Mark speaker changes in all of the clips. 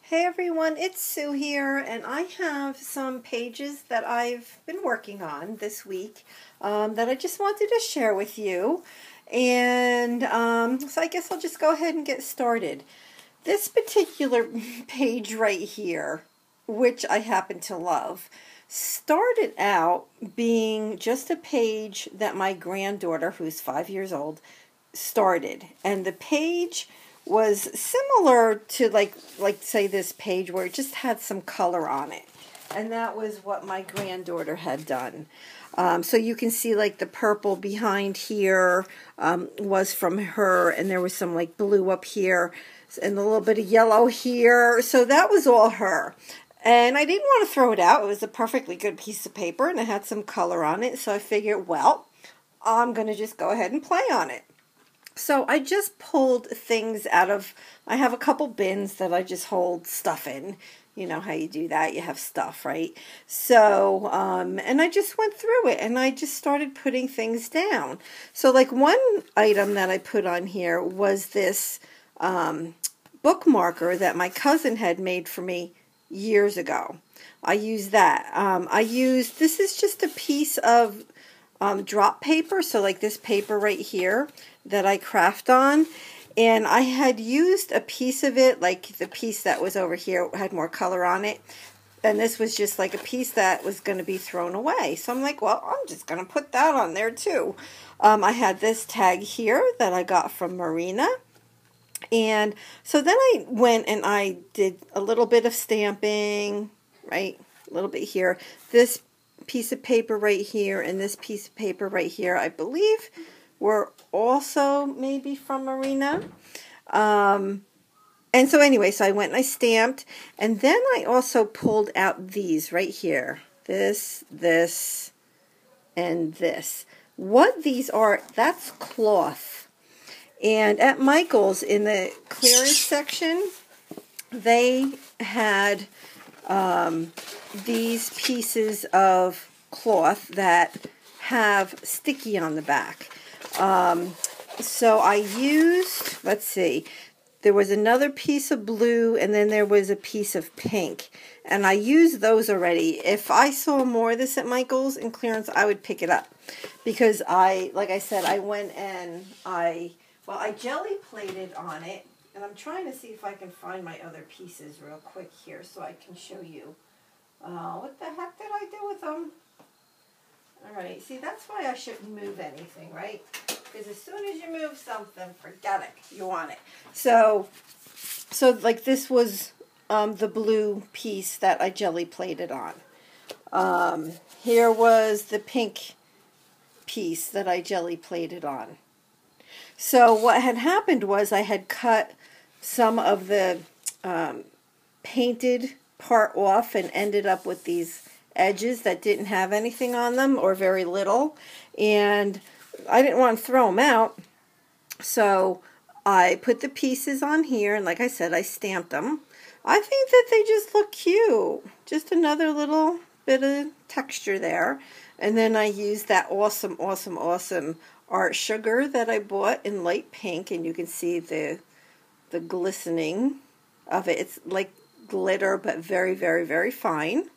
Speaker 1: Hey everyone, it's Sue here, and I have some pages that I've been working on this week that I just wanted to share with you. And so I guess I'll just go ahead and get started. This particular page right here, which I happen to love, started out being just a page that my granddaughter, who's 5 years old, started. And the page was similar to like say this page where it just had some color on it, and that was what my granddaughter had done. So you can see like the purple behind here was from her, and there was some like blue up here and a little bit of yellow here, so that was all her. And I didn't want to throw it out. It was a perfectly good piece of paper and it had some color on it, so I figured, well, I'm going to just go ahead and play on it. So I just pulled things out of, I have a couple bins that I just hold stuff in. You know how you do that, you have stuff, right? So, and I just went through it and I just started putting things down. So like one item that I put on here was this bookmarker that my cousin had made for me years ago. I used that. This is just a piece of drop paper, so like this paper right here that I craft on, and I had used a piece of it, like the piece that was over here had more color on it, and this was just like a piece that was going to be thrown away. So I'm like, well, I'm just going to put that on there too. I had this tag here that I got from Marina, and so then I went and I did a little bit of stamping, right, a little bit here. This piece of paper right here and this piece of paper right here, I believe, were also maybe from Marina. And so anyway, so I went and I stamped, and then I also pulled out these right here. This, and this. What these are, that's cloth. And at Michael's, in the clearance section, they had these pieces of cloth that have sticky on the back. So I used, let's see, there was another piece of blue and then there was a piece of pink. And I used those already. If I saw more of this at Michael's in clearance, I would pick it up. Because like I said, I went and I jelly plated on it. And I'm trying to see if I can find my other pieces real quick here so I can show you. What the heck did I do with them? Alright, see, that's why I shouldn't move anything, right? Because as soon as you move something, forget it. You want it. So like this was the blue piece that I jelly plated on. Here was the pink piece that I jelly plated on. So what had happened was I had cut some of the painted part off and ended up with these edges that didn't have anything on them or very little, and I didn't want to throw them out, so I put the pieces on here, and like I said, I stamped them. I think that they just look cute, just another little bit of texture there. And then I used that awesome art sugar that I bought in light pink, and you can see the glistening of it. It's like glitter, but very, very, very fine.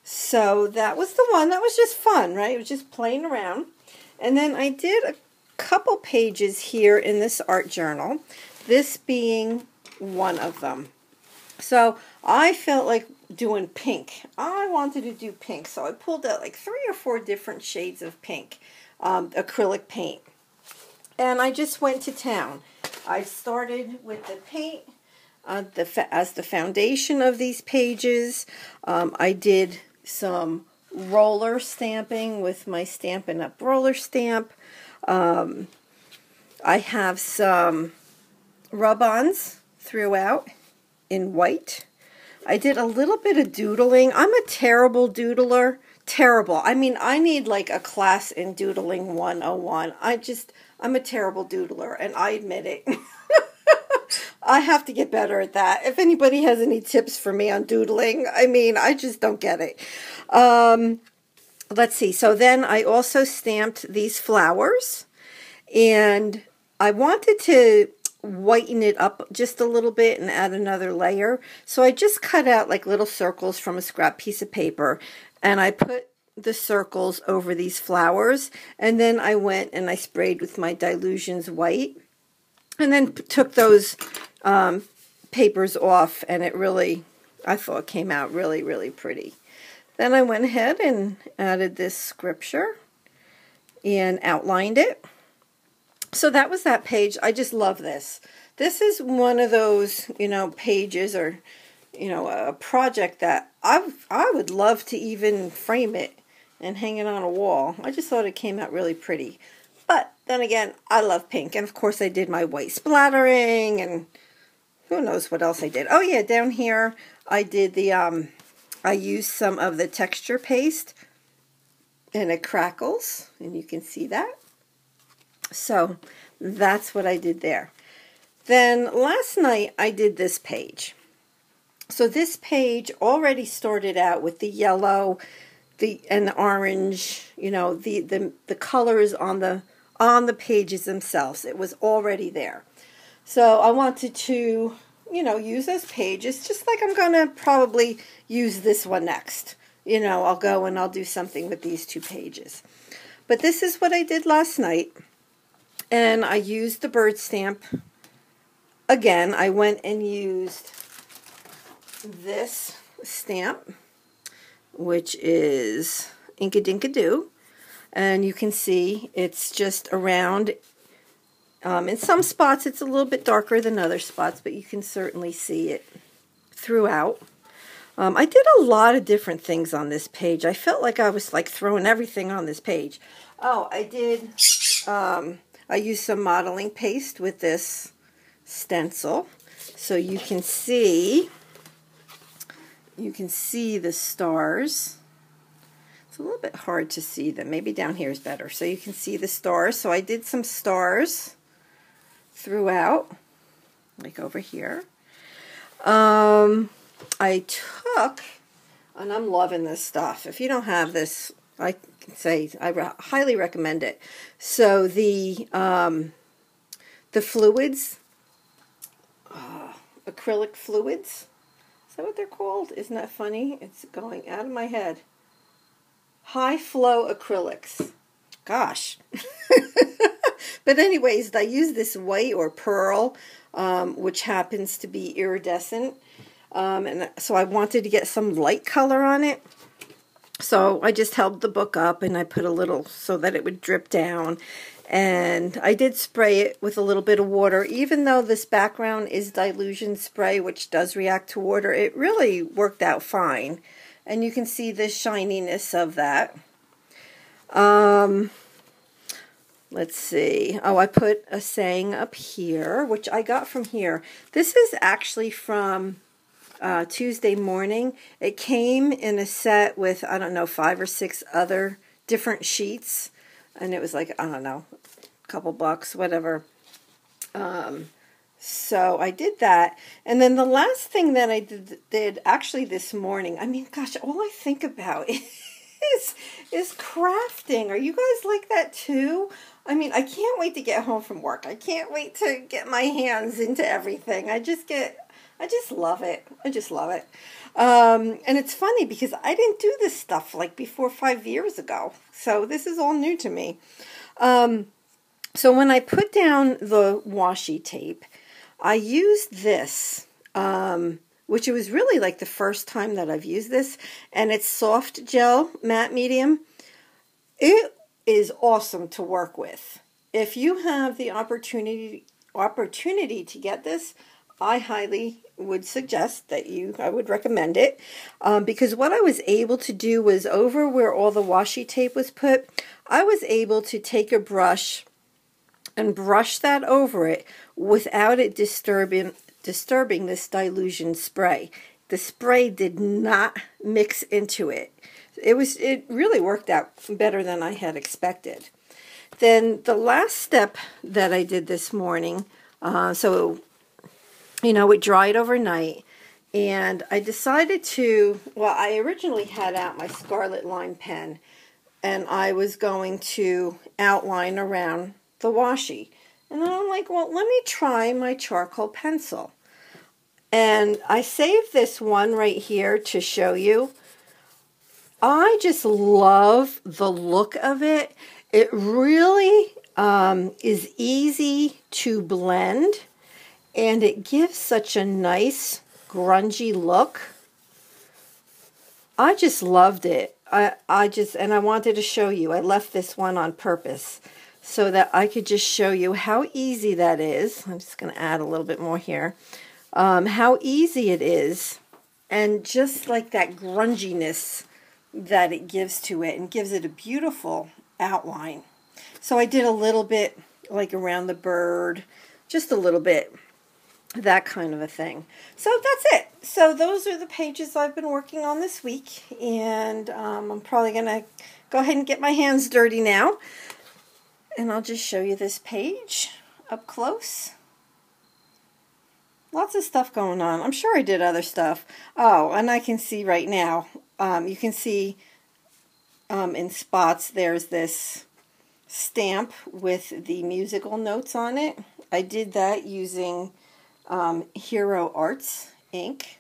Speaker 1: So that was the one. That was just fun, right? It was just playing around. And then I did a couple pages here in this art journal, this being one of them. So I felt like doing pink. I wanted to do pink, so I pulled out like 3 or 4 different shades of pink, acrylic paint. And I just went to town. I started with the paint as the foundation of these pages. I did some roller stamping with my Stampin' Up! Roller stamp. I have some rub-ons throughout in white. I did a little bit of doodling. I'm a terrible doodler. Terrible. I mean, I need like a class in doodling 101. I'm a terrible doodler, and I admit it. I have to get better at that. If anybody has any tips for me on doodling, I mean, I just don't get it. Let's see. So then I also stamped these flowers, and I wanted to whiten it up just a little bit and add another layer. So I just cut out like little circles from a scrap piece of paper, and I put the circles over these flowers, and then I went and I sprayed with my Dylusions white, and then took those papers off, and it really, I thought, came out really, really pretty. Then I went ahead and added this scripture and outlined it. So that was that page. I just love this. This is one of those, pages or, a project that I would love to even frame it and hang it on a wall. I just thought it came out really pretty. But then again, I love pink. And of course I did my white splattering, and who knows what else I did. Oh yeah, down here I did the, I used some of the texture paste, and it crackles, and you can see that. So that's what I did there. Then last night I did this page. So this page already started out with the yellow, and the orange, the colors on the pages themselves. It was already there. So I wanted to, use those pages, just like I'm going to probably use this one next. I'll go and I'll do something with these two pages. But this is what I did last night. And I used the bird stamp. Again, I went and used this stamp, which is Inkadinkado. And you can see it's just around. In some spots it's a little bit darker than other spots, but you can certainly see it throughout. I did a lot of different things on this page. I felt like I was like throwing everything on this page. Oh, I did... I used some modeling paste with this stencil, so you can see the stars. It's a little bit hard to see them. Maybe down here is better. So you can see the stars. So I did some stars throughout, like over here. I took, and I'm loving this stuff. If you don't have this, I can say I highly recommend it. So the fluids, acrylic fluids, is that what they're called? Isn't that funny? It's going out of my head. High flow acrylics. Gosh. But anyways, I use this white or pearl, which happens to be iridescent. And so I wanted to get some light color on it. So I just held the book up and I put a little so that it would drip down. And I did spray it with a little bit of water. Even though this background is Dylusion spray, which does react to water, it really worked out fine. And you can see the shininess of that. Let's see. Oh, I put a saying up here, which I got from here. This is actually from Tuesday Morning. It came in a set with, I don't know, 5 or 6 other different sheets. And it was like, I don't know, a couple bucks, whatever. So I did that. And then the last thing that I did actually this morning, I mean, gosh, all I think about is crafting. Are you guys like that too? I mean, I can't wait to get home from work. I can't wait to get my hands into everything. I just love it. I just love it. And it's funny because I didn't do this stuff like before 5 years ago. So this is all new to me. So when I put down the washi tape, I used this, which it was really like the first time that I've used this, and it's soft gel matte medium. It is awesome to work with. If you have the opportunity to get this, I highly would suggest that I would recommend it, because what I was able to do was over where all the washi tape was put, I was able to take a brush and brush that over it without it disturbing this Dylusion spray. The spray did not mix into it. It really worked out better than I had expected. Then the last step that I did this morning, so it dried overnight, and I decided I originally had out my Scarlet Line pen, and I was going to outline around the washi. And then I'm like, well, let me try my charcoal pencil. And I saved this one right here to show you. I just love the look of it. It really is easy to blend, and it gives such a nice grungy look. I just loved it. And I wanted to show you. I left this one on purpose so that I could just show you how easy that is. I'm just going to add a little bit more here. How easy it is, and just like that grunginess that it gives to it, and gives it a beautiful outline. So I did a little bit like around the bird, just a little bit, that kind of a thing. So that's it. So those are the pages I've been working on this week, and I'm probably going to go ahead and get my hands dirty now, and I'll just show you this page up close. Lots of stuff going on. I'm sure I did other stuff. Oh, and I can see right now, you can see in spots there's this stamp with the musical notes on it. I did that using Hero Arts ink.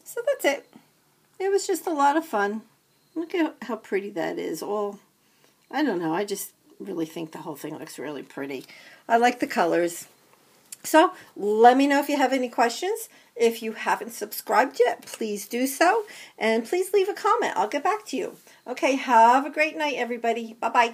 Speaker 1: So that's it. It was just a lot of fun. Look at how pretty that is. All, I don't know, I just really think the whole thing looks really pretty. I like the colors. So let me know if you have any questions. If you haven't subscribed yet, please do so. And please leave a comment. I'll get back to you. Okay, have a great night, everybody. Bye-bye.